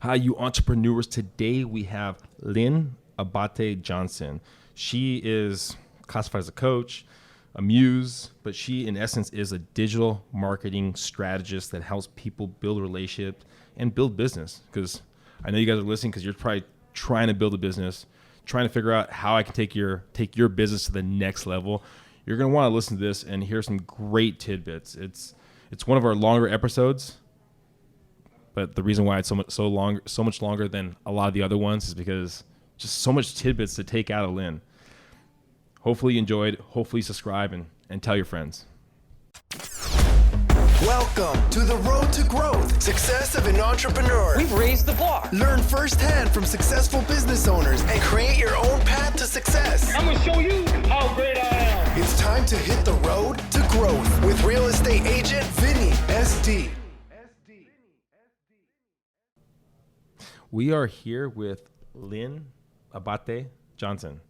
Hi, you entrepreneurs. Today we have Lynn Abaté-Johnson. She is classified as a coach, a muse, but she in essence is a digital marketing strategist that helps people build relationships and build business. Because I know you guys are listening because you're probably trying to build a business, trying to figure out how I can take your business to the next level. You're going to want to listen to this and hear some great tidbits. It's one of our longer episodes. But the reason why it's so much longer than a lot of the other ones is because just so much tidbits to take out of Lynn. Hopefully you enjoyed. Hopefully subscribe and tell your friends. Welcome to the road to growth, success of an entrepreneur. We've raised the bar. Learn firsthand from successful business owners and create your own path to success. I'm going to show you how great I am. It's time to hit the road to growth with real estate agent Vinny SD. We are here with Lynn Abaté-Johnson.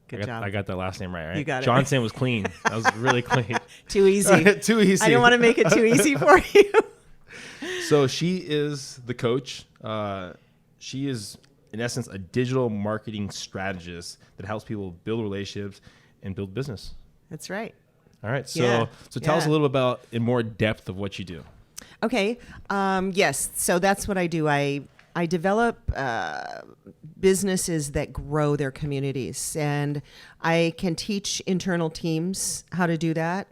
Good job. I got that last name right? You got it. Johnson was clean. That was really clean. Too easy. Too easy. I didn't want to make it too easy for you. So she is the coach. She is, in essence, a digital marketing strategist that helps people build relationships and build business. That's right. All right. So tell us a little about in more depth of what you do. Okay. Yes. So that's what I do. I develop businesses that grow their communities, and I can teach internal teams how to do that.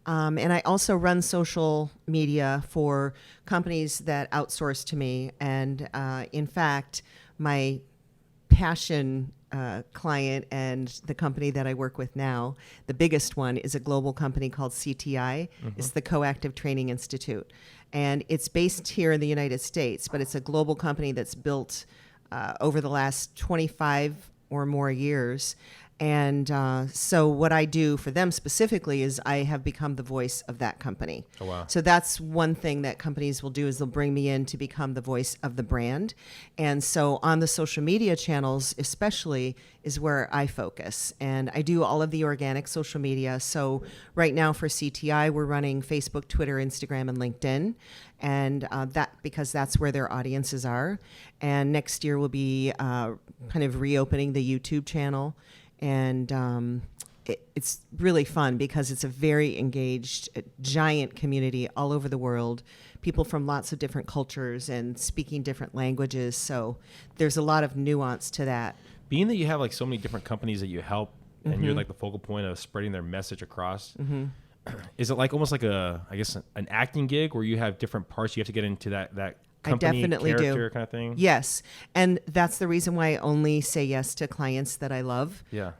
And I also run social media for companies that outsource to me. And in fact, my passion client and the company that I work with now, the biggest one is a global company called CTI. It's the CoActive Training Institute. And it's based here in the United States, but it's a global company that's built over the last 25 or more years. And so what I do for them specifically is I have become the voice of that company. Oh, wow. So that's one thing that companies will do is they'll bring me in to become the voice of the brand. And so on the social media channels especially is where I focus. And I do all of the organic social media. So right now for CTI, we're running Facebook, Twitter, Instagram, and LinkedIn. And because that's where their audiences are. And next year we'll be kind of reopening the YouTube channel. And it's really fun because it's a very engaged, giant community all over the world, people from lots of different cultures and speaking different languages. So there's a lot of nuance to that. Being that you have like so many different companies that you help and you're like the focal point of spreading their message across, is it like almost like an acting gig where you have different parts you have to get into that company, I definitely character do. kind of thing? Yes. And that's the reason why I only say yes to clients that I love. Yeah.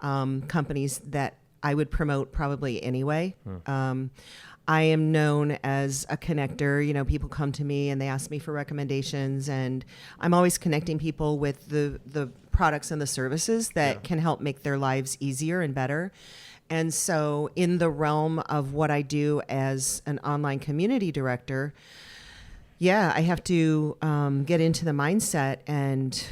Companies that I would promote probably anyway. I am known as a connector. You know, people come to me and they ask me for recommendations, and I'm always connecting people with the products and the services that can help make their lives easier and better. And so in the realm of what I do as an online community director, I have to get into the mindset and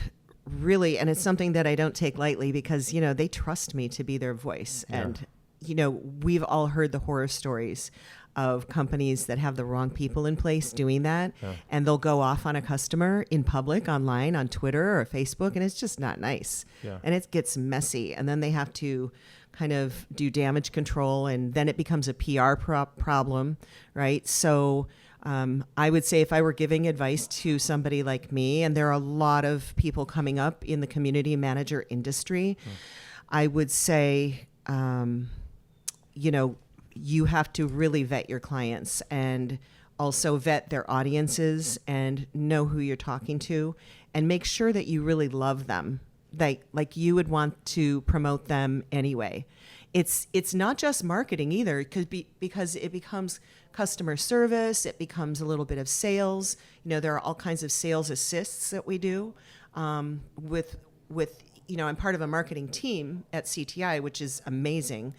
really, and it's something that I don't take lightly because, you know, they trust me to be their voice. Yeah. And, you know, we've all heard the horror stories of companies that have the wrong people in place doing that. Yeah. And they'll go off on a customer in public, online, on Twitter or Facebook, and it's just not nice. Yeah. And it gets messy. And then they have to kind of do damage control, and then it becomes a PR problem, right? So I would say if I were giving advice to somebody like me, and there are a lot of people coming up in the community manager industry, I would say, you know, you have to really vet your clients and also vet their audiences and know who you're talking to and make sure that you really love them. Like you would want to promote them anyway. It's not just marketing either, because it becomes customer service. It becomes a little bit of sales. You know, there are all kinds of sales assists that we do with you know, I'm part of a marketing team at CTI, which is amazing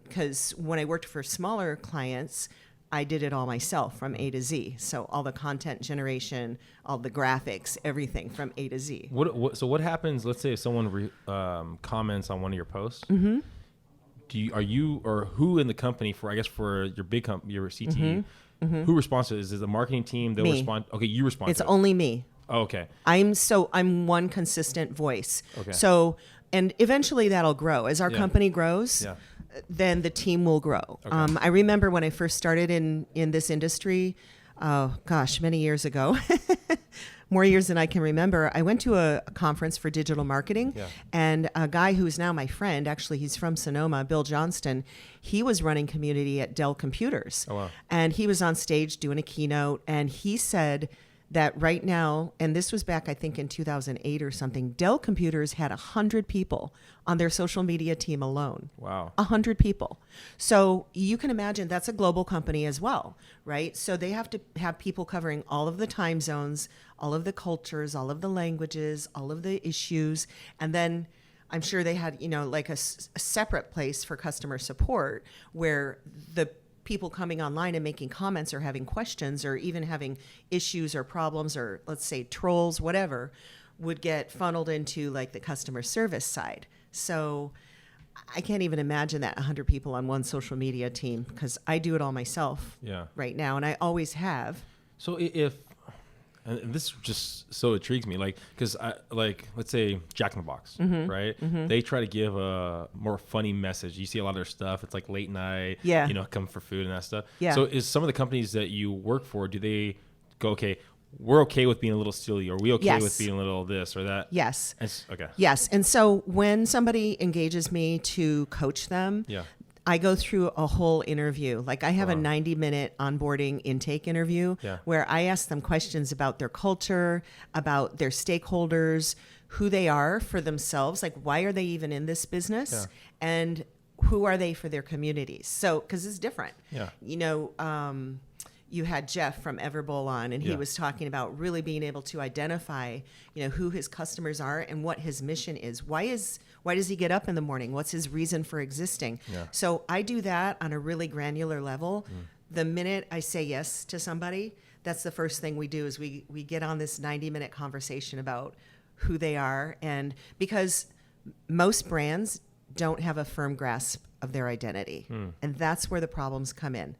because when I worked for smaller clients, I did it all myself from A to Z. So all the content generation, all the graphics, everything from A to Z. So what happens? Let's say if someone comments on one of your posts. Are you or who in the company for your big company, your CTE, who responds to it? Is it the marketing team? They'll respond. Okay, you respond. It's to it. only me. Oh, okay. I'm one consistent voice. Okay. So, and eventually that'll grow as our Yeah. company grows. Yeah. Then the team will grow. Okay. I remember when I first started in this industry, many years ago, more years than I can remember. I went to a conference for digital marketing, Yeah. and a guy who's now my friend, actually he's from Sonoma, Bill Johnston, he was running community at Dell Computers. Oh, wow. And he was on stage doing a keynote, and he said that right now, and this was back I think in 2008 or something, Dell Computers had 100 people on their social media team alone. Wow. 100 people. So you can imagine that's a global company as well, right? So they have to have people covering all of the time zones, all of the cultures, all of the languages, all of the issues. And then I'm sure they had, like a separate place for customer support where the people coming online and making comments or having questions or even having issues or problems or, let's say, trolls, whatever, would get funneled into like the customer service side. So I can't even imagine that 100 people on one social media team, because I do it all myself right now, and I always have. So and this just so intrigues me, because let's say Jack in the Box, right? Mm-hmm. They try to give a more funny message. You see a lot of their stuff. It's like late night, come for food and that stuff. Yeah. So is some of the companies that you work for, do they go, okay, we're okay with being a little silly, or are we okay with being a little this or that? Yes. Okay. Yes. And so when somebody engages me to coach them, I go through a whole interview. Like I have a 90-minute onboarding intake interview where I ask them questions about their culture, about their stakeholders, who they are for themselves, like why are they even in this business, and who are they for their communities. So, because it's different. Yeah. You had Jeff from Everbowl on, and he was talking about really being able to identify, who his customers are and what his mission is. Why does he get up in the morning? What's his reason for existing? Yeah. So I do that on a really granular level. The minute I say yes to somebody, that's the first thing we do is we get on this 90-minute conversation about who they are. And because most brands don't have a firm grasp of their identity, and that's where the problems come in.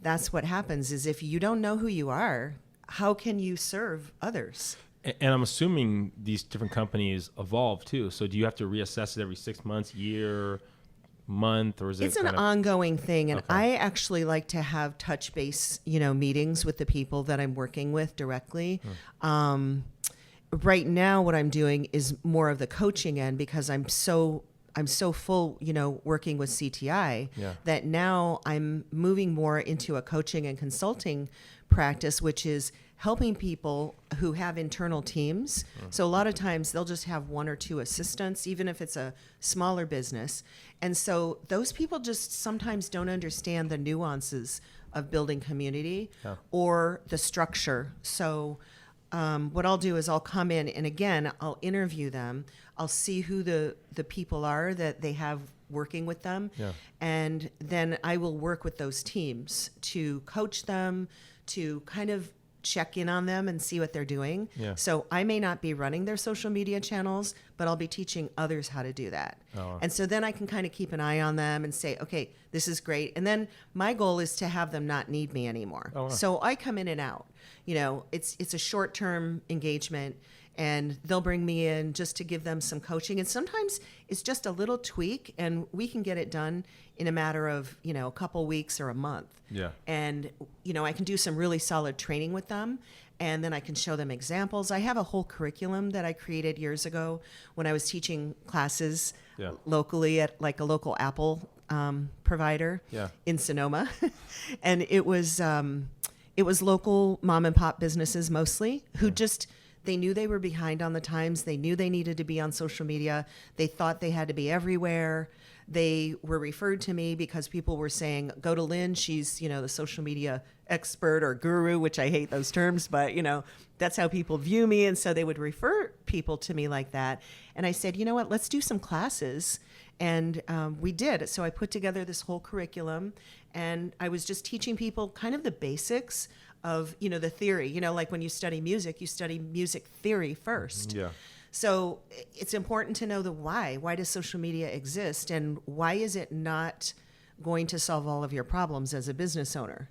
That's what happens is if you don't know who you are, how can you serve others? And I'm assuming these different companies evolve too. So do you have to reassess it every 6 months, year, month, or is it? It's an ongoing thing. And I actually like to have touch base, meetings with the people that I'm working with directly. Right now, what I'm doing is more of the coaching end because I'm so full, working with CTI that now I'm moving more into a coaching and consulting practice, which is helping people who have internal teams. So a lot of times they'll just have one or two assistants, even if it's a smaller business. And so those people just sometimes don't understand the nuances of building community or the structure. So what I'll do is I'll come in and again, I'll interview them. I'll see who the people are that they have working with them. Yeah. And then I will work with those teams to coach them, to kind of check in on them and see what they're doing. Yeah. So I may not be running their social media channels, but I'll be teaching others how to do that. Oh. And so then I can kind of keep an eye on them and say, okay, this is great. And then my goal is to have them not need me anymore. Oh, wow. So I come in and out. It's a short-term engagement, and they'll bring me in just to give them some coaching. And sometimes it's just a little tweak, and we can get it done in a matter of, a couple weeks or a month. Yeah. And, I can do some really solid training with them, and then I can show them examples. I have a whole curriculum that I created years ago when I was teaching classes locally at like a local Apple provider in Sonoma. And it was local mom and pop businesses mostly who just, they knew they were behind on the times. They knew they needed to be on social media. They thought they had to be everywhere. They were referred to me because people were saying, go to Lynn. She's, the social media expert or guru, which I hate those terms, but, that's how people view me. And so they would refer people to me like that. And I said, you know what, let's do some classes. And we did. So I put together this whole curriculum, and I was just teaching people kind of the basics of, the theory. Like when you study music theory first. Yeah. So it's important to know the why. Why does social media exist? And why is it not going to solve all of your problems as a business owner?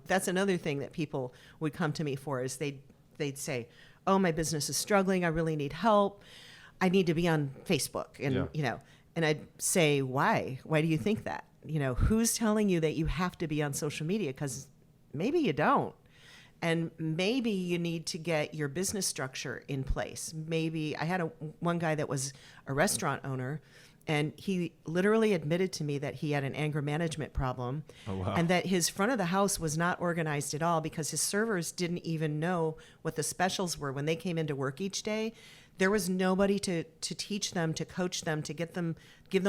That's another thing that people would come to me for is they'd say, oh, my business is struggling. I really need help. I need to be on Facebook. And, and I'd say, why? Why do you think that? Who's telling you that you have to be on social media? Because maybe you don't. And maybe you need to get your business structure in place. Maybe I had one guy that was a restaurant owner, and he literally admitted to me that he had an anger management problem. Oh, wow. And that his front of the house was not organized at all because his servers didn't even know what the specials were when they came into work each day. There was nobody to teach them, to coach them, to give them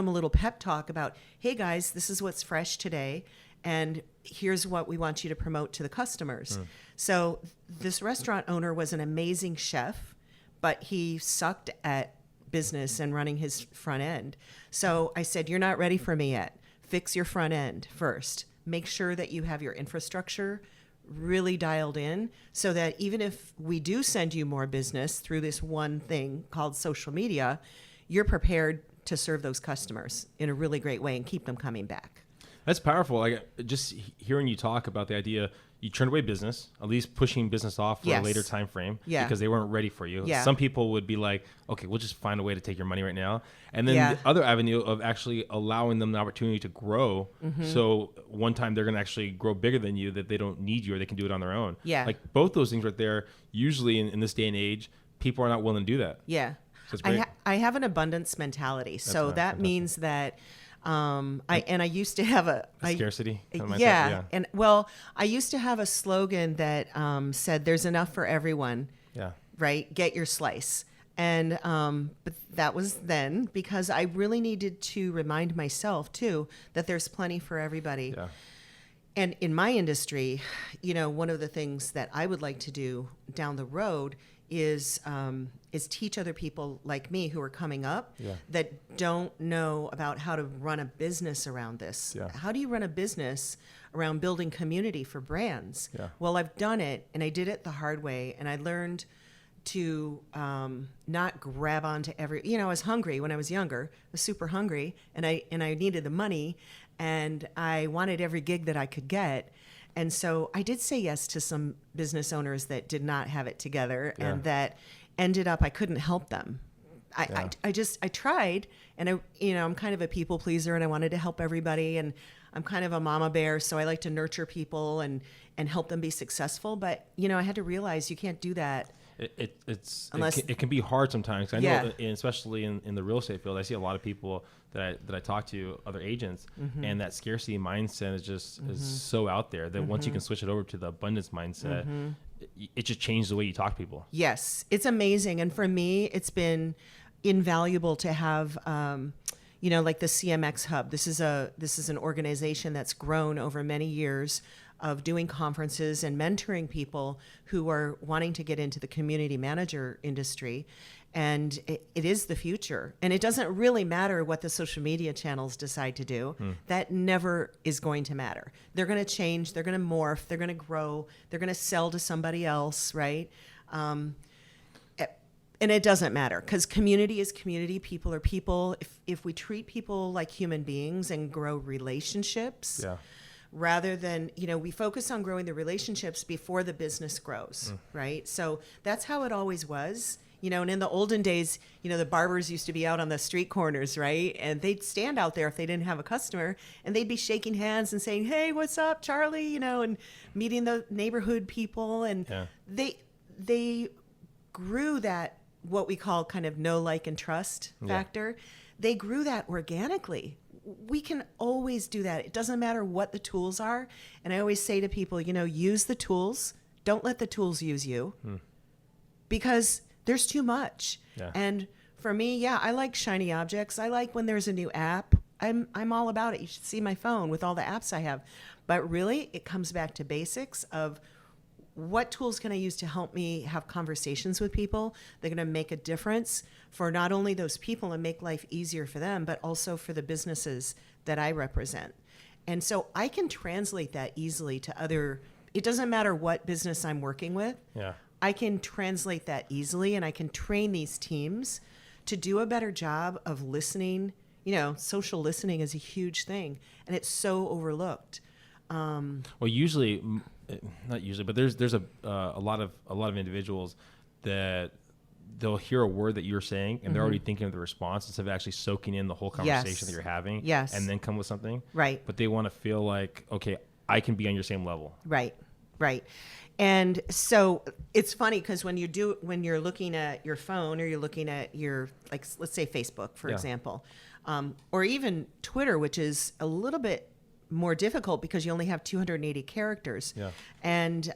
a little pep talk about, hey guys, this is what's fresh today, and here's what we want you to promote to the customers. So this restaurant owner was an amazing chef, but he sucked at business and running his front end. So I said, you're not ready for me yet. Fix your front end first. Make sure that you have your infrastructure really dialed in so that even if we do send you more business through this one thing called social media, you're prepared to serve those customers in a really great way and keep them coming back. That's powerful. Like, just hearing you talk about the idea, you turned away business, at least pushing business off for a later time frame because they weren't ready for you. Yeah. Some people would be like, okay, we'll just find a way to take your money right now. And then the other avenue of actually allowing them the opportunity to grow. So one time they're going to actually grow bigger than you, that they don't need you or they can do it on their own. Yeah. Like both those things right there, usually in this day and age, people are not willing to do that. Yeah. So it's great. I have an abundance mentality. So that means that I used to have a scarcity. And I used to have a slogan that said, "There's enough for everyone." Yeah. Right. Get your slice. And but that was then because I really needed to remind myself too that there's plenty for everybody. Yeah. And in my industry, one of the things that I would like to do down the road is teach other people like me who are coming up that don't know about how to run a business around this. Yeah. How do you run a business around building community for brands? Yeah. Well, I've done it, and I did it the hard way, and I learned to not grab onto every. I was hungry when I was younger. I was super hungry, and I needed the money, and I wanted every gig that I could get. And so I did say yes to some business owners that did not have it together and that ended up, I couldn't help them. I tried, and I'm kind of a people pleaser, and I wanted to help everybody, and I'm kind of a mama bear, so I like to nurture people and help them be successful. But, I had to realize you can't do that. It can be hard sometimes. I know, especially in the real estate field, I see a lot of people that I talk to, other agents, and that scarcity mindset is so out there that once you can switch it over to the abundance mindset, it just changes the way you talk to people. Yes, it's amazing, and for me, it's been invaluable to have. Like the CMX Hub. This is an organization that's grown over many years of doing conferences and mentoring people who are wanting to get into the community manager industry. And it is the future. And it doesn't really matter what the social media channels decide to do. That never is going to matter. They're going to change. They're going to morph. They're going to grow. They're going to sell to somebody else, right? And it doesn't matter because community is community. People are people. If we treat people like human beings and grow relationships, rather than, we focus on growing the relationships before the business grows, right? So that's how it always was. And in the olden days, the barbers used to be out on the street corners, right? And they'd stand out there if they didn't have a customer, and they'd be shaking hands and saying, "Hey, what's up, Charlie?" And meeting the neighborhood people. And they grew that, what we call kind of know, like, and trust factor. They grew that organically. We can always do that. It doesn't matter what the tools are. And I always say to people, use the tools. Don't let the tools use you because there's too much. Yeah. And for me, I like shiny objects. I like when there's a new app. I'm all about it. You should see my phone with all the apps I have. But really, it comes back to basics of what tools can I use to help me have conversations with people that are going to make a difference for not only those people and make life easier for them, but also for the businesses that I represent. And so I can translate that easily to other, it doesn't matter what business I'm working with. Yeah. I can translate that easily, and I can train these teams to do a better job of listening. Social listening is a huge thing, and it's so overlooked. Well, usually, not usually, but there's a lot of individuals that they'll hear a word that you're saying and they're already thinking of the response instead of actually soaking in the whole conversation that you're having. Yes. And then come with something. Right. But they want to feel like, okay, I can be on your same level. Right. And so it's funny because when you're looking at your phone or you're looking at your, like, let's say Facebook, for example, or even Twitter, which is a little bit more difficult because you only have 280 characters. Yeah. And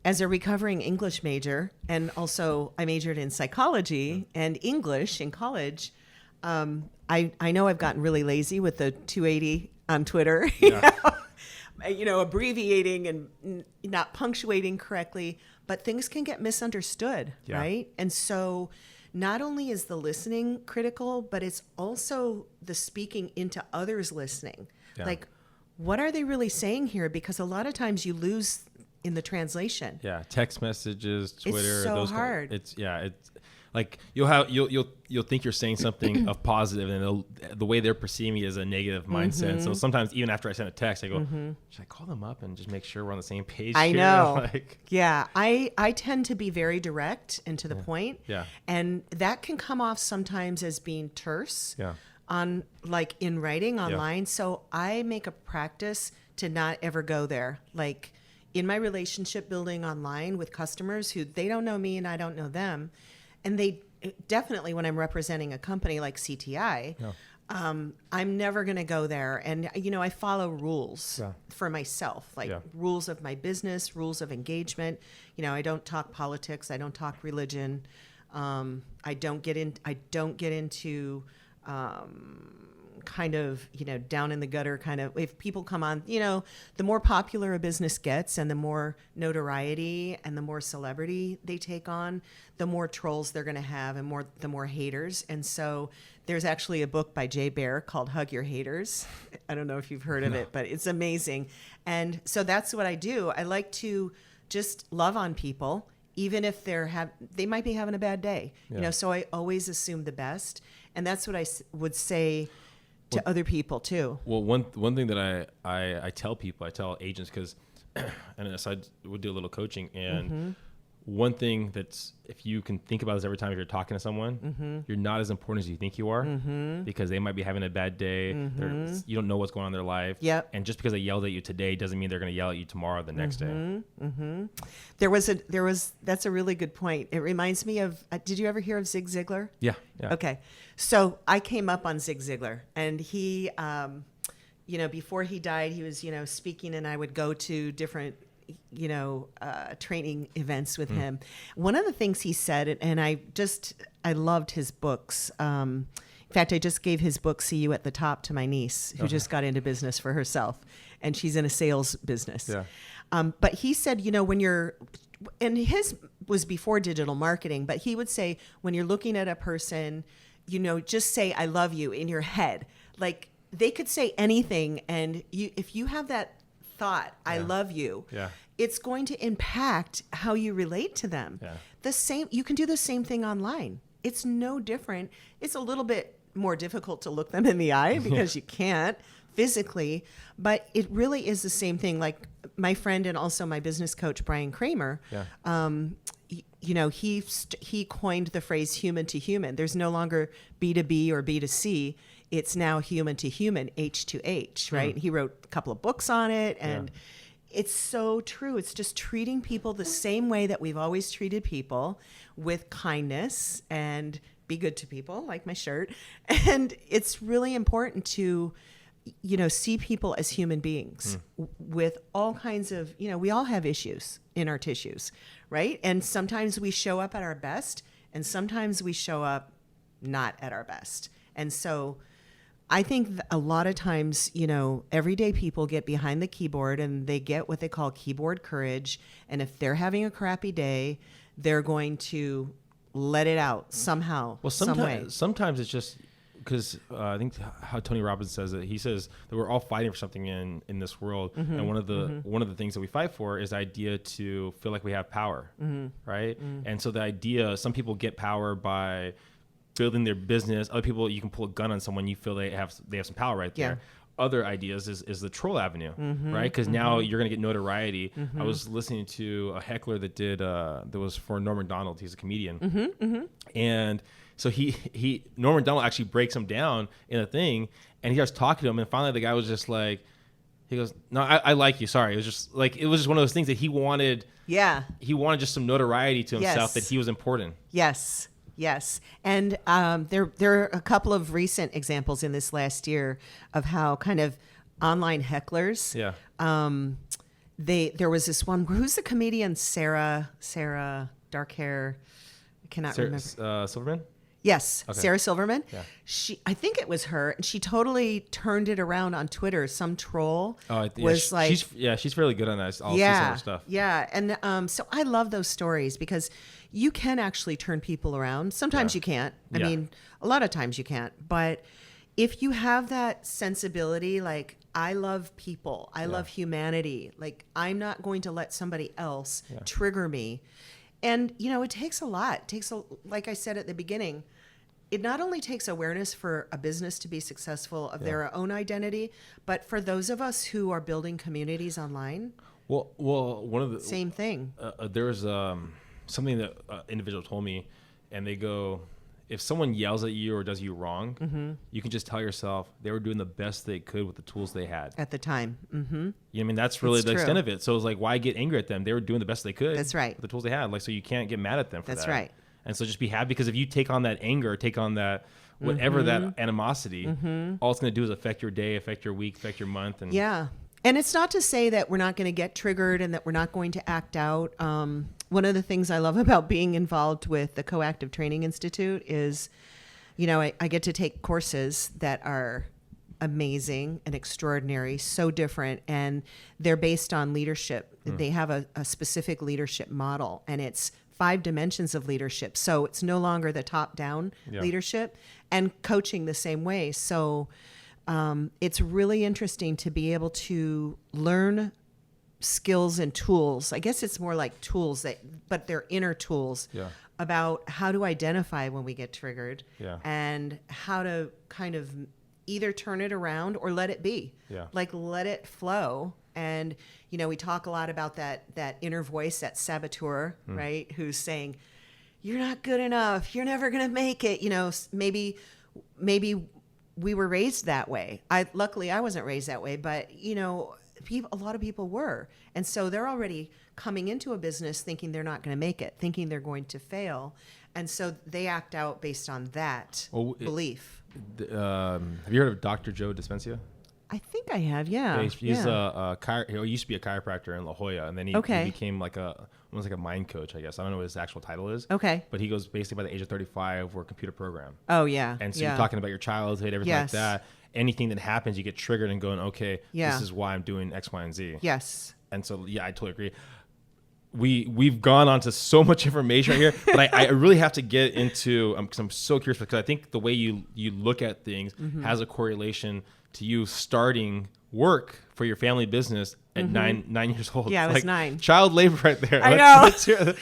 as a recovering English major, and also I majored in psychology and English in college, I know I've gotten really lazy with the 280 on Twitter. You know, abbreviating and not punctuating correctly, but things can get misunderstood, right? And so not only is the listening critical, but it's also the speaking into others listening. Yeah. Like, what are they really saying here? Because a lot of times you lose in the translation. Yeah, text messages, Twitter. It's so hard. It's like you'll think you're saying something of positive, and the way they're perceiving it is a negative mindset. So sometimes even after I send a text, I go, should I call them up and just make sure we're on the same page? I here? know. I tend to be very direct and to the point. Yeah. And that can come off sometimes as being terse. Yeah. On, like, in writing online. Yeah. So I make a practice to not ever go there. Like, in my relationship building online with customers who they don't know me and I don't know them. And they definitely, when I'm representing a company like CTI, I'm never going to go there. And, you know, I follow rules for myself, like rules of my business, rules of engagement. You know, I don't talk politics. I don't talk religion. I don't get into kind of, you know, down in the gutter kind of, if people come on, you know, the more popular a business gets and the more notoriety and the more celebrity they take on, the more trolls they're going to have and the more haters. And so there's actually a book by Jay Baer called Hug Your Haters. I don't know if you've heard of it, but it's amazing. And so that's what I do. I like to just love on people, even if they might be having a bad day, you know, so I always assume the best. And that's what I would say to other people too. Well, one thing that I tell people, I tell agents, because and so I would do a little coaching, and one thing that's, if you can think about this every time you're talking to someone, you're not as important as you think you are, because they might be having a bad day. You don't know what's going on in their life. Yep. And just because they yelled at you today doesn't mean they're going to yell at you tomorrow or the next day. That's a really good point. It reminds me of, did you ever hear of Zig Ziglar? Yeah. Okay. So I came up on Zig Ziglar, and he, you know, before he died, he was, you know, speaking, and I would go to different, you know, training events with him. One of the things he said, and I loved his books. In fact, I just gave his book, See You at the Top, to my niece, who just got into business for herself, and she's in a sales business. Yeah. But he said, you know, and his was before digital marketing, but he would say, when you're looking at a person, you know, just say, I love you in your head. Like, they could say anything, and if you have that thought, I love you, it's going to impact how you relate to them. You can do the same thing online. It's no different. It's a little bit more difficult to look them in the eye because you can't physically, but it really is the same thing. Like my friend and also my business coach, Brian Kramer, you know, he coined the phrase human to human. There's no longer B2B or B2C. It's now human to human, H to H, right? He wrote a couple of books on it, and it's so true. It's just treating people the same way that we've always treated people, with kindness, and be good to people, like my shirt. And it's really important to, you know, see people as human beings with all kinds of, you know, we all have issues in our tissues, right? And sometimes we show up at our best, and sometimes we show up not at our best. And so I think a lot of times, you know, everyday people get behind the keyboard and they get what they call keyboard courage. And if they're having a crappy day, they're going to let it out somehow, some way. Sometimes it's just because I think how Tony Robbins says it, he says that we're all fighting for something in this world. And one of the things that we fight for is the idea to feel like we have power, right? And so the idea, some people get power by building their business. Other people, you can pull a gun on someone, you feel they have some power right there. other ideas is the troll avenue, right? Because now you're going to get notoriety. I was listening to a heckler that that was for Norm Macdonald. He's a comedian. And so Norm Macdonald actually breaks him down in a thing, and he starts talking to him, and finally the guy was just like, he goes, no, I like you. Sorry. It was just one of those things that he wanted. Yeah. He wanted just some notoriety to himself, that he was important. Yes. And there are a couple of recent examples in this last year of how kind of online hecklers. Yeah. There was this one. Who's the comedian? Sarah, dark hair. I cannot remember. Silverman? Yes, okay. Sarah Silverman. Yeah. I think it was her, and she totally turned it around on Twitter. Some troll was like, she's fairly good on that. I'll see some of her stuff. Yeah, and so I love those stories because you can actually turn people around. Sometimes you can't. I mean, a lot of times you can't. But if you have that sensibility, like, I love people, I love humanity. Like, I'm not going to let somebody else trigger me. And, it takes a lot. It takes, like I said at the beginning, it not only takes awareness for a business to be successful of their own identity, but for those of us who are building communities online. Well, one of the same thing. There was something that an individual told me, and they go, if someone yells at you or does you wrong, you can just tell yourself they were doing the best they could with the tools they had at the time. I mean, that's really the extent of it. So it's like, why get angry at them? They were doing the best they could. That's right. With the tools they had. Like, so you can't get mad at them for that. That's right. And so just be happy, because if you take on that anger, take on that whatever that animosity, all it's going to do is affect your day, affect your week, affect your month. And and it's not to say that we're not going to get triggered and that we're not going to act out. One of the things I love about being involved with the CoActive Training Institute is, I get to take courses that are amazing and extraordinary, so different, and they're based on leadership. They have a specific leadership model, and it's 5 dimensions of leadership. So it's no longer the top-down leadership, and coaching the same way. So it's really interesting to be able to learn skills and tools. I guess it's more like tools, but they're inner tools about how to identify when we get triggered and how to kind of either turn it around or let it be. Like, let it flow. And, we talk a lot about that inner voice, that saboteur, right? Who's saying, you're not good enough. You're never going to make it. Maybe we were raised that way. Luckily I wasn't raised that way, but a lot of people were. And so they're already coming into a business thinking they're not going to make it, thinking they're going to fail. And so they act out based on that belief. Have you heard of Dr. Joe Dispenza? I think I have, yeah. He's he used to be a chiropractor in La Jolla, and then he became almost like a mind coach, I guess. I don't know what his actual title is. Okay. But he goes basically by the age of 35, we're a computer program. Oh, yeah. And so you're talking about your childhood, everything like that. Anything that happens, you get triggered and going, okay, this is why I'm doing X, Y, and Z. Yes. And so, I totally agree. We've gone on to so much information right here, but I really have to get into, because I'm so curious, because I think the way you look at things has a correlation to you starting work for your family business at 9 years old. Yeah, I was 9. Child labor right there. I know.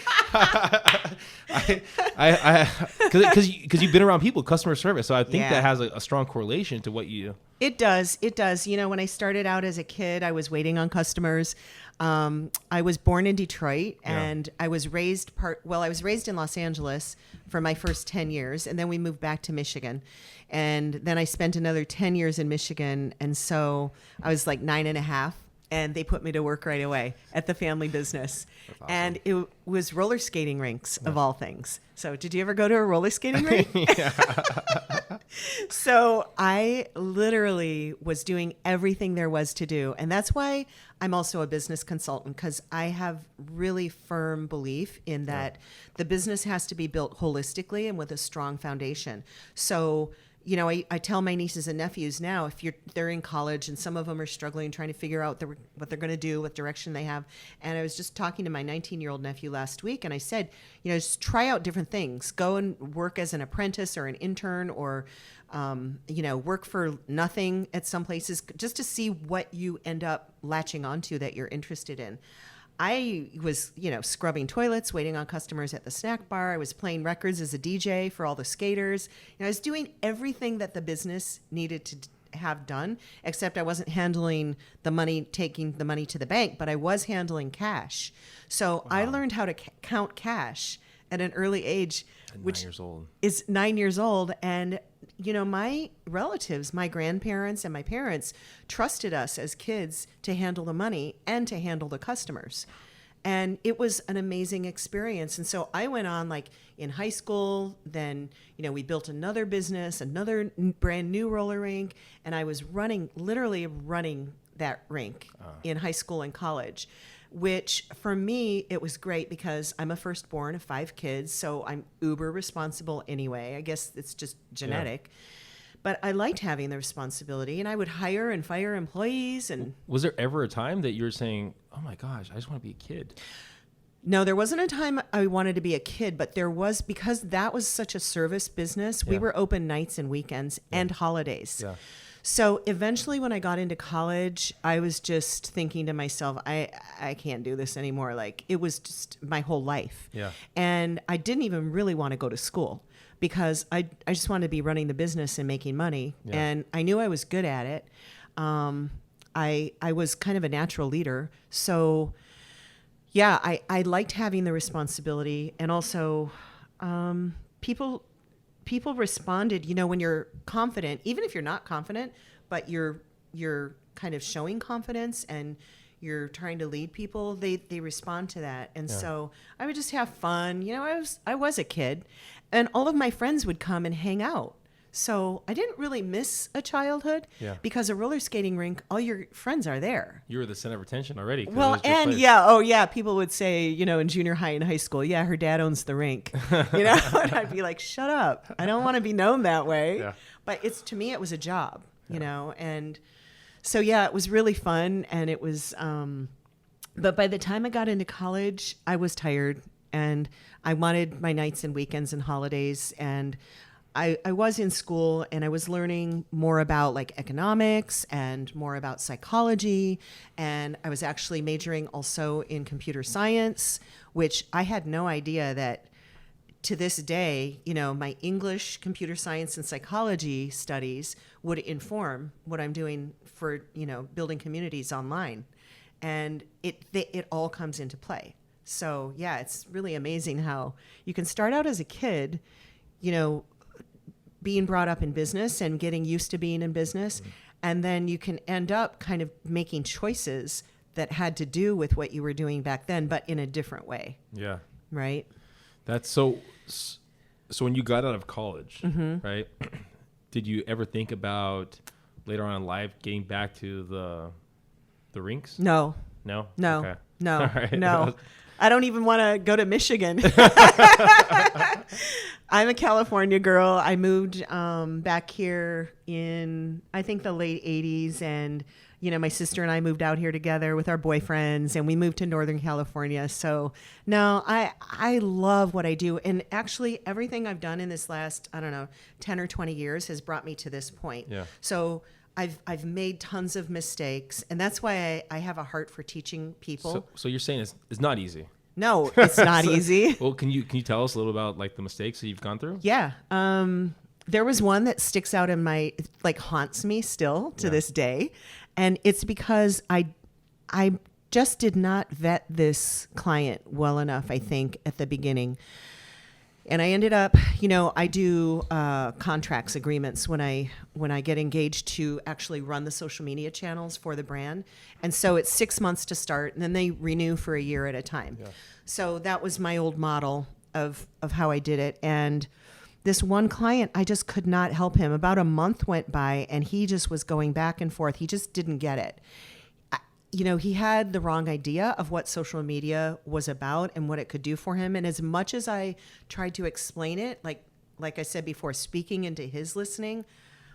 Because you've been around people, customer service. So I think that has a strong correlation to what you do. It does. When I started out as a kid, I was waiting on customers. I was born in Detroit, and I was raised in Los Angeles for my first 10 years, and then we moved back to Michigan. And then I spent another 10 years in Michigan, and so I was like 9.5, and they put me to work right away at the family business. That's awesome. And it was roller skating rinks, of all things. So did you ever go to a roller skating rink? So I literally was doing everything there was to do. And that's why I'm also a business consultant, because I have really firm belief in that the business has to be built holistically and with a strong foundation. So I tell my nieces and nephews now, if they're in college and some of them are struggling, trying to figure out what they're going to do, what direction they have. And I was just talking to my 19-year-old nephew last week, and I said, just try out different things. Go and work as an apprentice or an intern, or work for nothing at some places, just to see what you end up latching onto that you're interested in. I was, scrubbing toilets, waiting on customers at the snack bar. I was playing records as a DJ for all the skaters. I was doing everything that the business needed have done, except I wasn't handling the money, taking the money to the bank, but I was handling cash. So I learned how to count cash at an early age, which 9 years old. is 9 years old. And, you know, my relatives, my grandparents and my parents trusted us as kids to handle the money and to handle the customers. And it was an amazing experience. And so I went on, like, in high school, then, you know, we built another business, another brand new roller rink. And I was literally running that rink in high school and college, which for me, it was great because I'm a firstborn of 5 kids. So I'm uber responsible anyway. I guess it's just genetic. But I liked having the responsibility, and I would hire and fire employees. And was there ever a time that you were saying, oh my gosh, I just want to be a kid? No, there wasn't a time I wanted to be a kid, but there was, because that was such a service business. We were open nights and weekends and holidays. Yeah. So eventually when I got into college, I was just thinking to myself, I can't do this anymore. Like, it was just my whole life. Yeah. And I didn't even really want to go to school, because I just wanted to be running the business and making money. Yeah. And I knew I was good at it. I was kind of a natural leader. So yeah, I liked having the responsibility. And also people responded, you know, when you're confident, even if you're not confident, but you're kind of showing confidence and you're trying to lead people, they respond to that. And so I would just have fun. You know, I was a kid, and all of my friends would come and hang out. So I didn't really miss a childhood because a roller skating rink, all your friends are there. You were the center of attention already. Well, and people would say, you know, in junior high and high school, her dad owns the rink, you know, and I'd be like, shut up. I don't want to be known that way. Yeah. But to me, it was a job, you know, and so, it was really fun. And it was, but by the time I got into college, I was tired, and I wanted my nights and weekends and holidays. And I was in school, and I was learning more about, like, economics and more about psychology. And I was actually majoring also in computer science, which I had no idea that to this day, you know, my English, computer science, and psychology studies would inform what I'm doing for, you know, building communities online. And it all comes into play. So it's really amazing how you can start out as a kid, you know, being brought up in business and getting used to being in business. And then you can end up kind of making choices that had to do with what you were doing back then, but in a different way. Yeah. Right. That's so when you got out of college, right, did you ever think about later on in life getting back to the rinks? No. No? No. Okay. No. Right. No. I don't even want to go to Michigan. I'm a California girl. I moved back here in, I think, the late 80s. And, you know, my sister and I moved out here together with our boyfriends, and we moved to Northern California. So, no, I love what I do. And actually, everything I've done in this last, 10 or 20 years has brought me to this point. Yeah. So I've made tons of mistakes, and that's why I have a heart for teaching people. So you're saying it's not easy? No, it's not easy. Well, can you tell us a little about, like, the mistakes that you've gone through? Yeah. There was one that sticks out in my, like, haunts me still to this day, and it's because I just did not vet this client well enough, I think, at the beginning. And I ended up, you know, I do contracts, agreements when I get engaged to actually run the social media channels for the brand. And so it's 6 months to start, and then they renew for a year at a time. Yeah. So that was my old model of how I did it. And this one client, I just could not help him. About a month went by, and he just was going back and forth. He just didn't get it. You know, he had the wrong idea of what social media was about and what it could do for him. And as much as I tried to explain it, like I said before, speaking into his listening,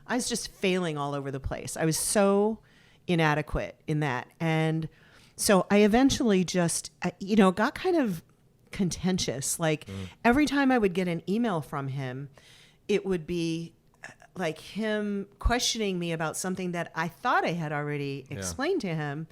I was just failing all over the place. I was so inadequate in that. And so I eventually just, you know, got kind of contentious. Like every time I would get an email from him, it would be like him questioning me about something that I thought I had already explained to him.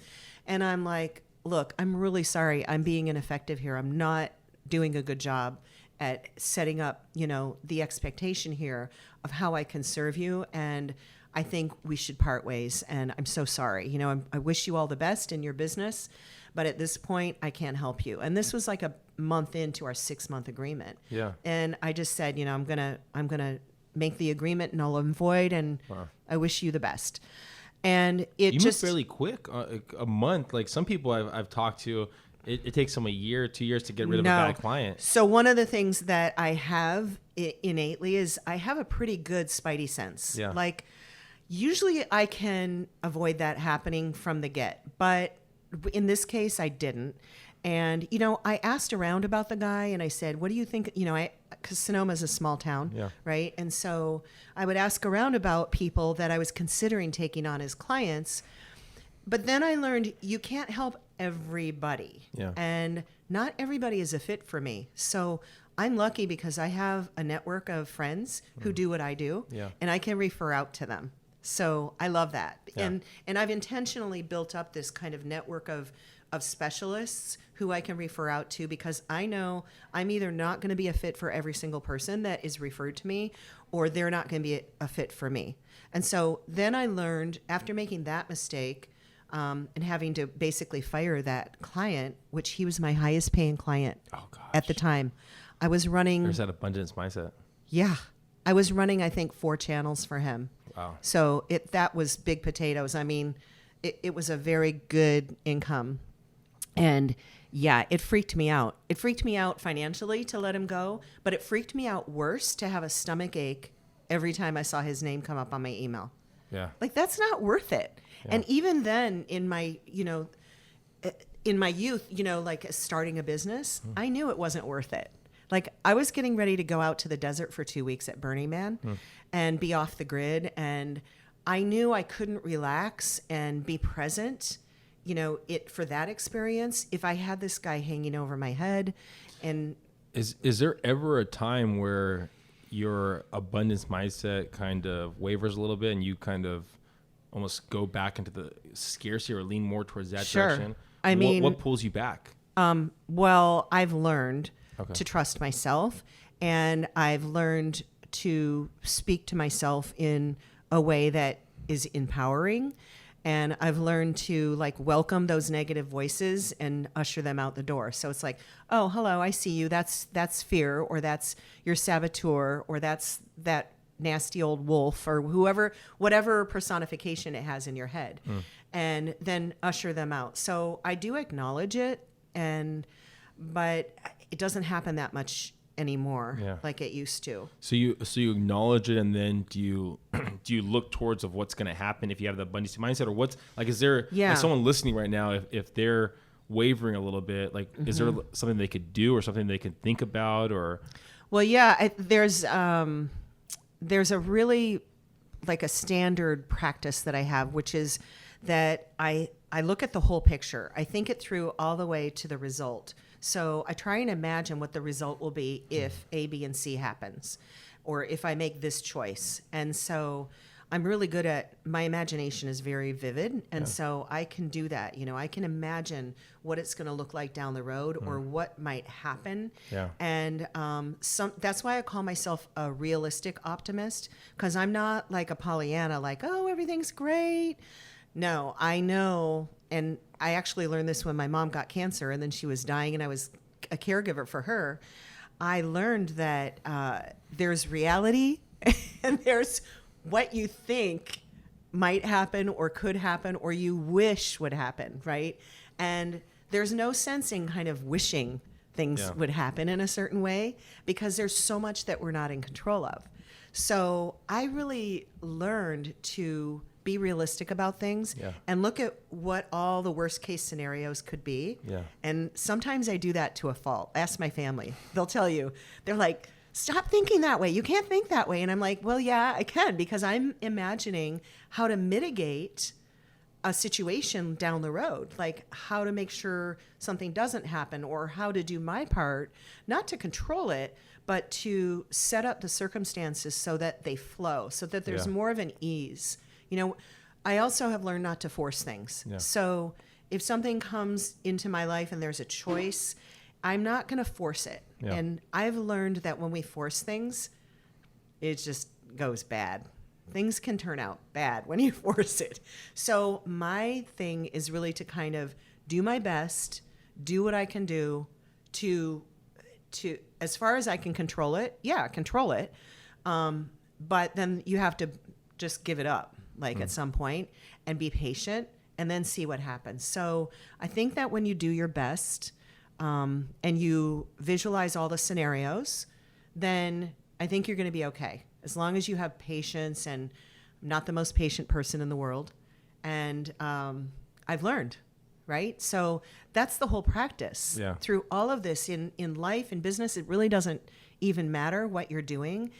And I'm like, look, I'm really sorry. I'm being ineffective here. I'm not doing a good job at setting up, you know, the expectation here of how I can serve you. And I think we should part ways, and I'm so sorry. You know, I wish you all the best in your business, but at this point, I can't help you. And this was like a month into our 6-month agreement. Yeah. And I just said, you know, I'm gonna make the agreement null and void, and I wish you the best. And it you just move fairly quick, a month. Like some people I've talked to, it takes them a year, 2 years to get rid of a bad client. So one of the things that I have innately is I have a pretty good spidey sense. Yeah. Like usually I can avoid that happening from the get, but in this case I didn't. And, you know, I asked around about the guy and I said, what do you think? You know, because Sonoma's a small town, right? And so I would ask around about people that I was considering taking on as clients. But then I learned you can't help everybody. Yeah. And not everybody is a fit for me. So I'm lucky because I have a network of friends who do what I do, and I can refer out to them. So I love that. Yeah. And I've intentionally built up this kind of network of specialists who I can refer out to, because I know I'm either not going to be a fit for every single person that is referred to me, or they're not going to be a fit for me. And so then I learned, after making that mistake, and having to basically fire that client, which he was my highest paying client at the time. I was running... There's that abundance mindset. Yeah. I was running, I think, 4 channels for him. Wow. So that was big potatoes. I mean, it was a very good income. And yeah, it freaked me out. It freaked me out financially to let him go, but it freaked me out worse to have a stomach ache every time I saw his name come up on my email. Yeah. Like, that's not worth it. Yeah. And even then in my youth, you know, like starting a business, I knew it wasn't worth it. Like, I was getting ready to go out to the desert for 2 weeks at Burning Man and be off the grid. And I knew I couldn't relax and be present, you know, for that experience if I had this guy hanging over my head. And is there ever a time where your abundance mindset kind of wavers a little bit and you kind of almost go back into the scarcity or lean more towards that direction? I mean, what pulls you back? Well, I've learned to trust myself, and I've learned to speak to myself in a way that is empowering. And I've learned to like welcome those negative voices and usher them out the door. So it's like, oh, hello, I see you. That's fear, or that's your saboteur, or that's that nasty old wolf, or whatever personification it has in your head, and then usher them out. So I do acknowledge it, but it doesn't happen that much anymore like it used to. So you acknowledge it, and then do you look towards of what's going to happen if you have the abundance mindset, or what's like, is there like someone listening right now, if they're wavering a little bit, like is there something they could do or something they could think about? Or there's a really like a standard practice that I have, which is that I look at the whole picture. I think it through all the way to the result. So I try and imagine what the result will be if A, B, and C happens, or if I make this choice. And so I'm really good at, my imagination is very vivid. And so I can do that. You know, I can imagine what it's going to look like down the road or what might happen. Yeah. And that's why I call myself a realistic optimist, because I'm not like a Pollyanna, like, oh, everything's great. No, I know. And I actually learned this when my mom got cancer and then she was dying and I was a caregiver for her. I learned that there's reality and there's what you think might happen or could happen or you wish would happen, right? And there's no sense in kind of wishing things would happen in a certain way because there's so much that we're not in control of. So I really learned to be realistic about things and look at what all the worst case scenarios could be. Yeah. And sometimes I do that to a fault. Ask my family. They'll tell you. They're like, stop thinking that way. You can't think that way. And I'm like, well, yeah, I can, because I'm imagining how to mitigate a situation down the road, like how to make sure something doesn't happen or how to do my part, not to control it, but to set up the circumstances so that they flow, so that there's more of an ease. You know, I also have learned not to force things. Yeah. So if something comes into my life and there's a choice, I'm not going to force it. Yeah. And I've learned that when we force things, it just goes bad. things can turn out bad when you force it. So my thing is really to kind of do my best, do what I can do to as far as I can control it. Yeah, control it. But then you have to just give it up, like at some point, and be patient, and then see what happens. So I think that when you do your best, and you visualize all the scenarios, then I think you're going to be okay. As long as you have patience, and I'm not the most patient person in the world. And I've learned, right? So that's the whole practice. Yeah. Through all of this in life and business, it really doesn't even matter what you're doing,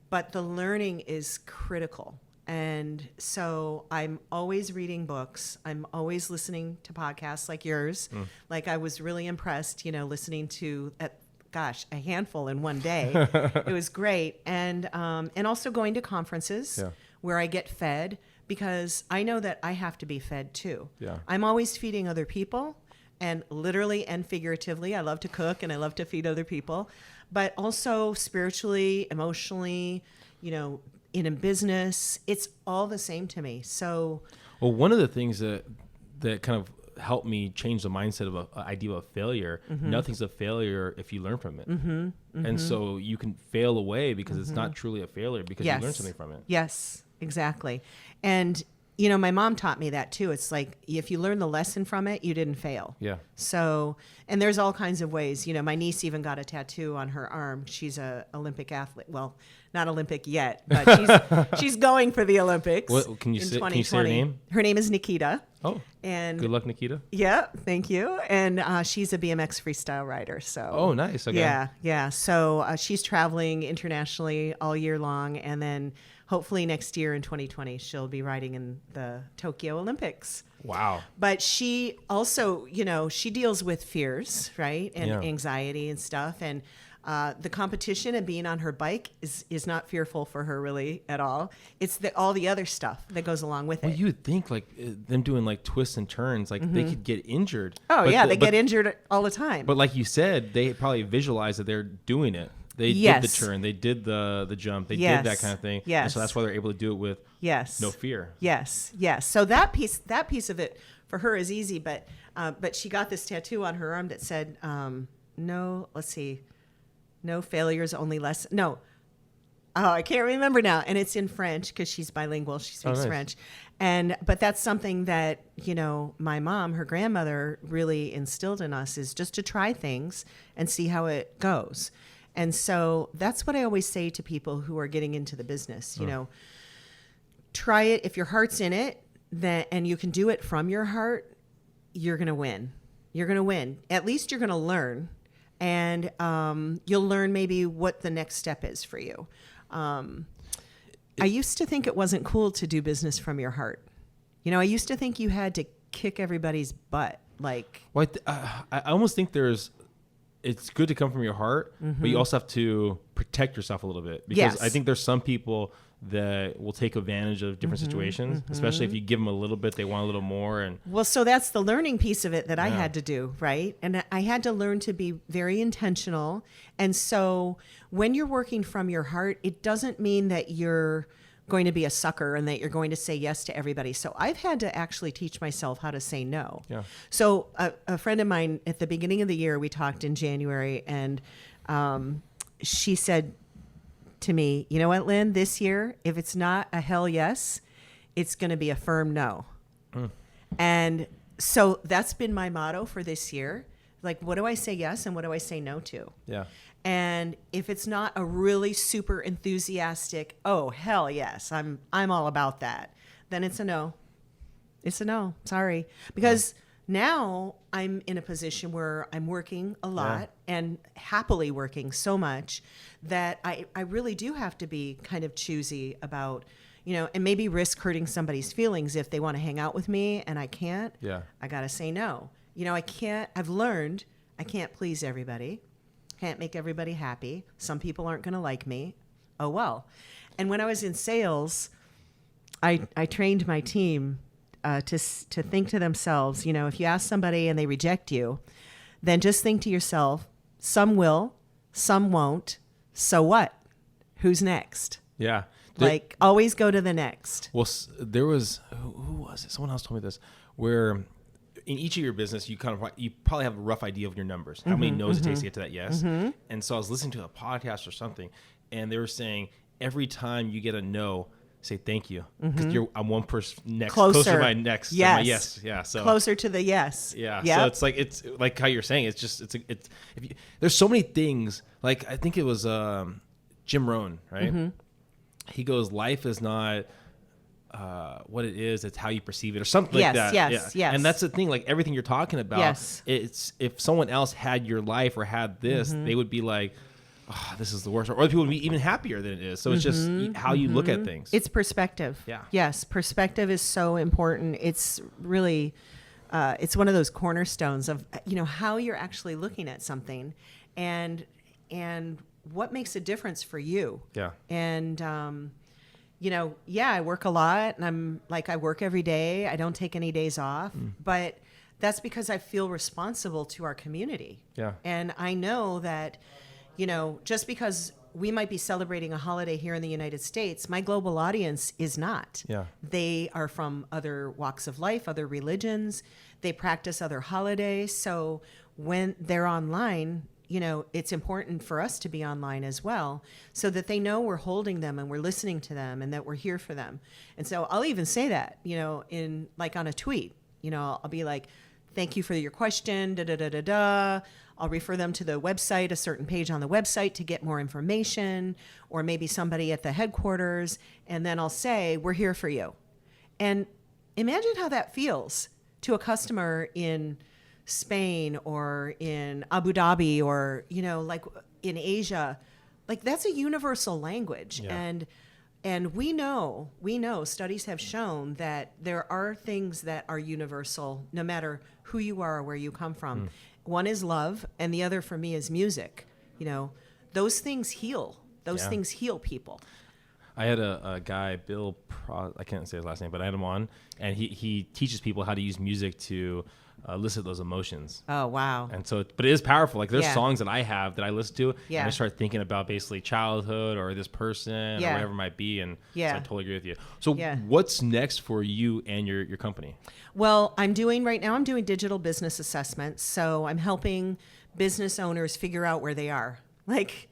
but the learning is critical. And so I'm always reading books. I'm always listening to podcasts like yours. Like I was really impressed, listening to a handful in one day. It was great. And also going to conferences where I get fed, because I know that I have to be fed too. Yeah. I'm always feeding other people, and literally and figuratively. I love to cook and I love to feed other people, but also spiritually, emotionally, in a business, it's all the same to me. So, well, one of the things that kind of helped me change the mindset of an idea of failure, nothing's a failure if you learn from it. And so you can fail away because it's not truly a failure, because you learn something from it. Yes, exactly. And, my mom taught me that too. It's like, if you learn the lesson from it, you didn't fail. Yeah. So, and there's all kinds of ways. My niece even got a tattoo on her arm. She's a Olympic athlete. Well, not Olympic yet, but she's going for the Olympics. What, can you say her name? Her name is Nikita. Oh, and good luck, Nikita. Yeah, thank you. And she's a BMX freestyle rider. So. Oh, nice. Okay. Yeah. So she's traveling internationally all year long, and then hopefully next year in 2020 she'll be riding in the Tokyo Olympics. Wow. But she also, she deals with fears, right, and anxiety and stuff, and the competition and being on her bike is not fearful for her really at all. It's all the other stuff that goes along with it. Well, you would think like them doing like twists and turns, like they could get injured. Oh, but they get injured all the time. But like you said, they probably visualize that they're doing it. They did the turn, they did the jump, they did that kind of thing. Yes. And so that's why they're able to do it with no fear. Yes. So that piece of it for her is easy, but she got this tattoo on her arm that said, no failures, only lessons. No. Oh, I can't remember now. And it's in French because she's bilingual. She speaks French. But that's something that, my mom, her grandmother, really instilled in us, is just to try things and see how it goes. And so that's what I always say to people who are getting into the business, try it. If your heart's in it, and you can do it from your heart, you're going to win. You're going to win. At least you're going to learn. And you'll learn maybe what the next step is for you. I used to think it wasn't cool to do business from your heart. I used to think you had to kick everybody's butt. Like, well, I almost think it's good to come from your heart, but you also have to protect yourself a little bit, because I think there's some people that will take advantage of different situations, especially if you give them a little bit, they want a little more. And well, so that's the learning piece of it that I had to do, right? And I had to learn to be very intentional. And so when you're working from your heart, it doesn't mean that you're going to be a sucker and that you're going to say yes to everybody. So I've had to actually teach myself how to say no. Yeah. So a friend of mine, at the beginning of the year, we talked in January, and she said to me, "You know what, Lynn, this year, if it's not a hell yes, it's going to be a firm no." And so that's been my motto for this year. Like, what do I say yes and what do I say no to? Yeah. And if it's not a really super enthusiastic, oh, hell yes, I'm all about that, then it's a no. It's a no. Sorry. Because now I'm in a position where I'm working a lot and happily working so much that I really do have to be kind of choosy about, and maybe risk hurting somebody's feelings if they want to hang out with me and I can't. Yeah. I got to say no. I've learned I can't please everybody. Can't make everybody happy. Some people aren't going to like me. Oh, well. And when I was in sales, I trained my team to think to themselves, if you ask somebody and they reject you, then just think to yourself, some will, some won't. So what? Who's next? Yeah. Like, always go to the next. Well, there was, who was it? Someone else told me this, where in each of your business, you probably have a rough idea of your numbers, how many no's it takes to get to that yes. And so I was listening to a podcast or something, and they were saying every time you get a no, say thank you, because I'm one person next, closer to my next, yes, my yes, yeah, so closer to the yes, yeah. Yep. So it's like how you're saying, there's so many things. Like I think it was Jim Rohn, right? He goes, life is not what it is, it's how you perceive it, or something like that. Yes. And that's the thing, like everything you're talking about, it's if someone else had your life or had this, they would be like, oh, this is the worst, or other people would be even happier than it is. So it's just how you look at things. It's perspective. Yeah. Yes, perspective is so important. It's really, it's one of those cornerstones of, how you're actually looking at something, and what makes a difference for you. Yeah. And, I work a lot, and I work every day. I don't take any days off, but that's because I feel responsible to our community. Yeah. And I know that, just because we might be celebrating a holiday here in the United States, my global audience is not. Yeah. They are from other walks of life, other religions. They practice other holidays. So when they're online, it's important for us to be online as well, so that they know we're holding them and we're listening to them and that we're here for them. And so I'll even say that, in on a tweet, I'll be like, thank you for your question, da, da, da, da, da. I'll refer them to the website, a certain page on the website to get more information, or maybe somebody at the headquarters. And then I'll say, we're here for you. And imagine how that feels to a customer in Spain or in Abu Dhabi or, in Asia. That's a universal language. Yeah. And we know, studies have shown that there are things that are universal, no matter who you are or where you come from. One is love, and the other for me is music. Those things heal. Those things heal people. I had a guy, Bill, I can't say his last name, but I had him on, and he teaches people how to use music to elicit those emotions. Oh, wow. And so, but it is powerful. Like there's songs that I have that I listen to, Yeah. and I start thinking about basically childhood or this person or Yeah. whatever it might be. And so Yeah. I totally agree with you. So Yeah. what's next for you and your company? Well, I'm doing digital business assessments. So I'm helping business owners figure out where they are. Like,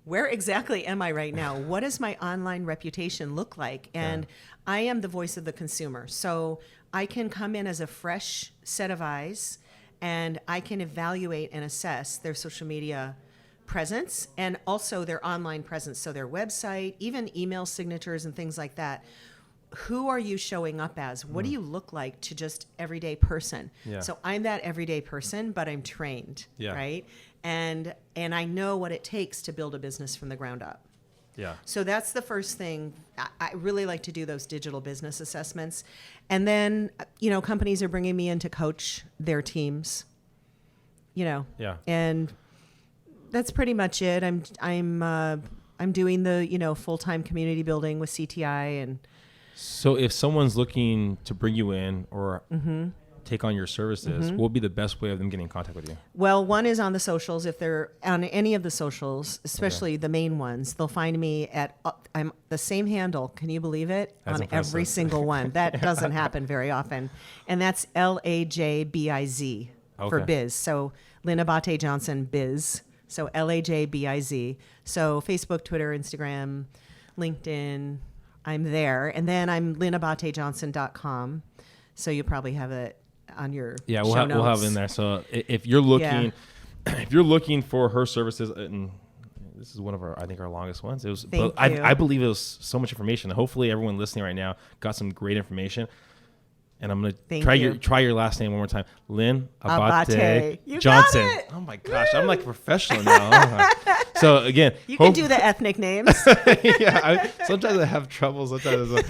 where exactly am I right now? What does my online reputation look like? And I am the voice of the consumer. So I can come in as a fresh set of eyes, and I can evaluate and assess their social media presence and also their online presence. So their website, even email signatures and things like that. Who are you showing up as? What do you look like to just everyday person? Yeah. So I'm that everyday person, but I'm trained, Yeah. right? And I know what it takes to build a business from the ground up. Yeah. So that's the first thing. I really like to do those digital business assessments. And then, companies are bringing me in to coach their teams, Yeah. and that's pretty much it. I'm doing the, full-time community building with CTI. And So if someone's looking to bring you in or take on your services, what would be the best way of them getting in contact with you? well, one is on the socials. If they're on any of the socials, especially the main ones, they'll find me at I'm the same handle. Can you believe it? That's on impressive. every single one. That doesn't happen very often. And that's LAJBIZ for Okay. biz. So Lynn Abaté-Johnson biz. So LAJBIZ. So Facebook, Twitter, Instagram, LinkedIn. I'm there. And then I'm LynnAbaté-Johnson.com. So you probably have it on your Yeah, show we'll have notes. it in there. So if you're looking, if you're looking for her services, and this is one of our longest ones. It was, Thank but you. I believe it was so much information. Hopefully, everyone listening right now got some great information. And I'm gonna Thank try you. your last name one more time, Lynn Abate. You got Johnson. it. Oh my gosh, I'm like a professional now. Oh my- So again, You can do the ethnic names. sometimes I have trouble. Sometimes.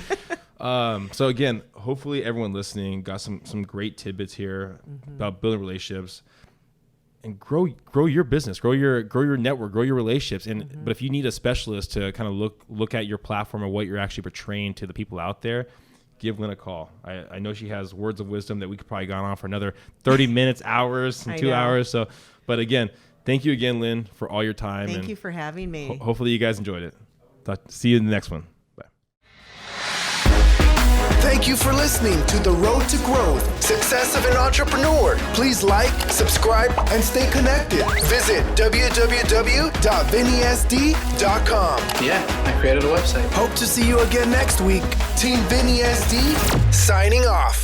So again, hopefully everyone listening got some great tidbits here about building relationships and grow your business, grow your network, grow your relationships. And but if you need a specialist to kind of look at your platform and what you're actually portraying to the people out there, give Lynn a call. I know she has words of wisdom that we could probably go on for another 30 minutes, hours, and I 2 know. hours. So, but again, thank you again, Lynn, for all your time. Thank and you for having me. hopefully you guys enjoyed it. See you in the next one. Thank you for listening to The Road to Growth, Success of an Entrepreneur. Please like, subscribe, and stay connected. Visit www.vinnySD.com. Yeah, I created a website. Hope to see you again next week. Team Vinny SD, signing off.